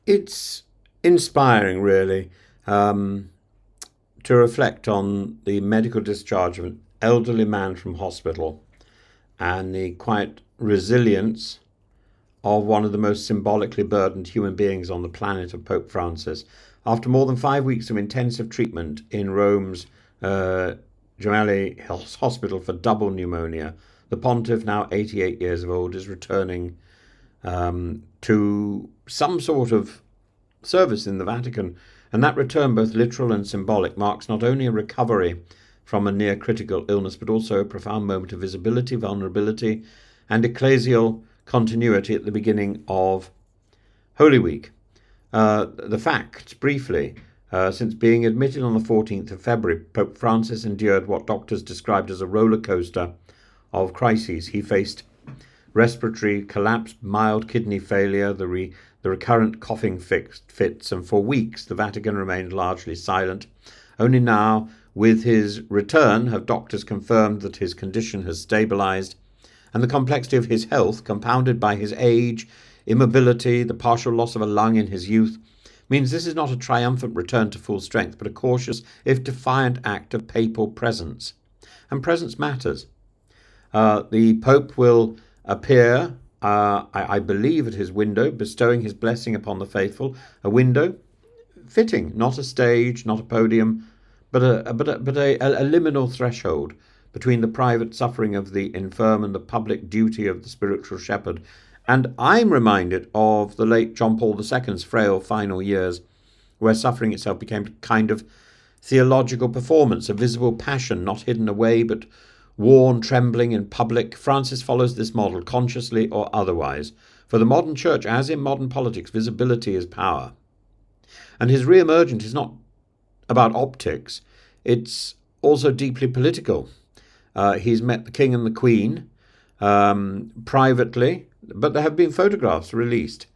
It's inspiring, really, um, to reflect on the medical discharge of an elderly man from hospital and the quiet resilience of one of the most symbolically burdened human beings on the planet, of Pope Francis. After more than 5 weeks of intensive treatment in Rome's uh, Gemelli Hospital for double pneumonia, the pontiff, now 88 years of old, is returning to some sort of service in the Vatican. And that return, both literal and symbolic, marks not only a recovery from a near critical illness, but also a profound moment of visibility, vulnerability, and ecclesial continuity at the beginning of Holy Week. The facts, briefly. Since being admitted on the 14th of February, Pope Francis endured what doctors described as a roller coaster of crises. He faced respiratory collapse, mild kidney failure, the recurrent coughing fits, and for weeks the Vatican remained largely silent. Only now, with his return, have doctors confirmed that his condition has stabilised, and the complexity of his health, compounded by his age, immobility, the partial loss of a lung in his youth, means this is not a triumphant return to full strength, but a cautious, if defiant, act of papal presence. And presence matters. The Pope will appear, I believe, at his window, bestowing his blessing upon the faithful. A window fitting, not a stage, not a podium, but a liminal threshold between the private suffering of the infirm and the public duty of the spiritual shepherd. And I'm reminded of the late John Paul II's frail final years, where suffering itself became a kind of theological performance, a visible passion, not hidden away, but worn, trembling in public. Francis follows this model, consciously or otherwise. For the modern church, as in modern politics, visibility is power. And his re-emergence is not about optics, it's also deeply political. He's met the King and the Queen privately, but there have been photographs released.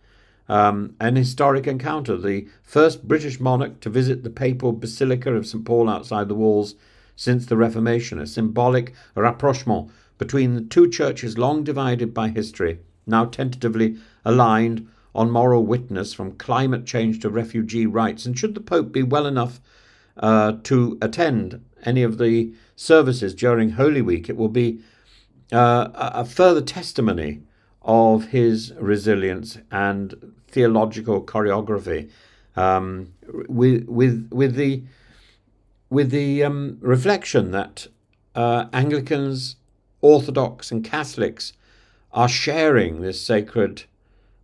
An historic encounter, the first British monarch to visit the papal basilica of St. Paul outside the walls since the Reformation, a symbolic rapprochement between the two churches long divided by history, now tentatively aligned on moral witness, from climate change to refugee rights. And should the Pope be well enough to attend any of the services during Holy Week, it will be a further testimony of his resilience and theological choreography, with the reflection that Anglicans, Orthodox, and Catholics are sharing this sacred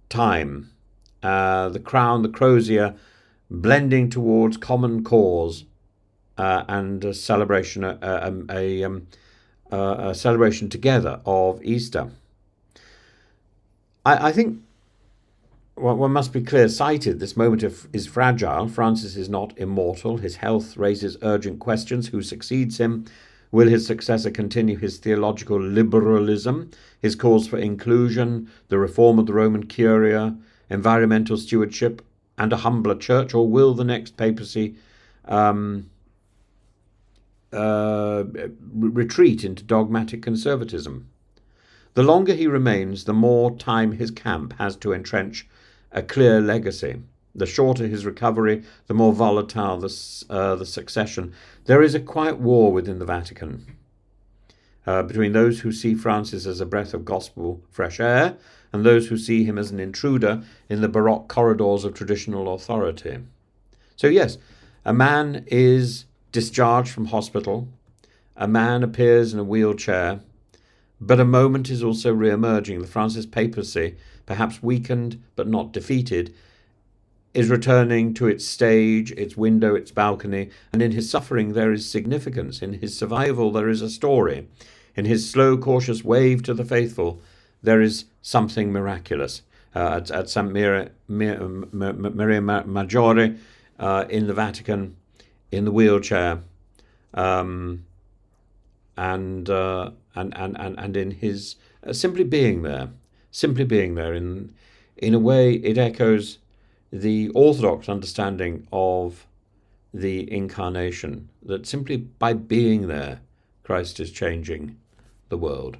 time. The crown, the crozier, blending towards common cause and a celebration, a celebration together of Easter. I think one must be clear-sighted. This moment is fragile. Francis is not immortal. His health raises urgent questions. Who succeeds him? Will his successor continue his theological liberalism, his calls for inclusion, the reform of the Roman Curia, environmental stewardship, and a humbler church? Or will the next papacy retreat into dogmatic conservatism? The longer he remains, the more time his camp has to entrench a clear legacy. The shorter his recovery, the more volatile the succession. There is a quiet war within the Vatican between those who see Francis as a breath of gospel fresh air and those who see him as an intruder in the baroque corridors of traditional authority. So yes, a man is discharged from hospital, a man appears in a wheelchair, but a moment is also re-emerging. The Francis papacy, perhaps weakened but not defeated, is returning to its stage, its window, its balcony, and in his suffering there is significance. In his survival there is a story. In his slow, cautious wave to the faithful there is something miraculous. At St. Maria Maggiore in the Vatican, in the wheelchair, and in his simply being there, in a way it echoes the Orthodox understanding of the incarnation, that simply by being there, Christ is changing the world.